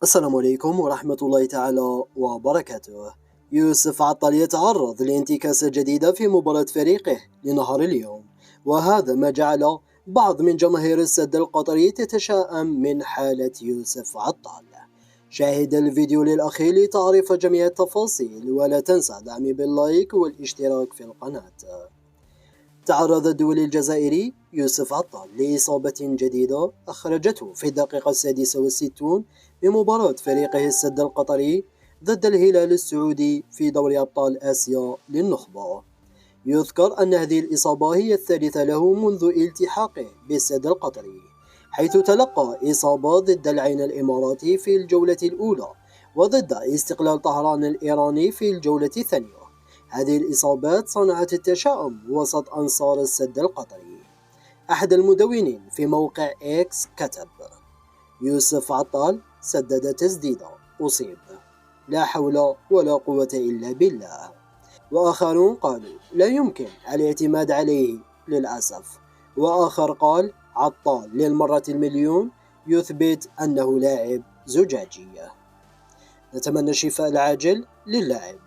السلام عليكم ورحمة الله تعالى وبركاته. يوسف عطال يتعرض لانتكاسة جديدة في مباراة فريقه لنهار اليوم، وهذا ما جعل بعض من جماهير السد القطري تتشائم من حالة يوسف عطال. شاهد الفيديو للأخير لتعرف جميع التفاصيل، ولا تنسى دعمي باللايك والاشتراك في القناة. تعرض الدولي الجزائري يوسف عطال لإصابة جديدة أخرجته في الدقيقة 66 من مباراة فريقه السد القطري ضد الهلال السعودي في دوري أبطال آسيا للنخبة. يذكر أن هذه الإصابة هي الثالثة له منذ التحاقه بالسد القطري، حيث تلقى إصابة ضد العين الإماراتي في الجولة الأولى وضد استقلال طهران الإيراني في الجولة الثانية. هذه الإصابات صنعت التشاؤم وسط أنصار السد القطري. أحد المدونين في موقع إكس كتب: يوسف عطال سدد تسديدة، أصيب، لا حول ولا قوة إلا بالله. وآخرون قالوا لا يمكن الاعتماد عليه للأسف. وآخر قال عطال للمرة المليون يثبت أنه لاعب زجاجي. نتمنى الشفاء العاجل للاعب.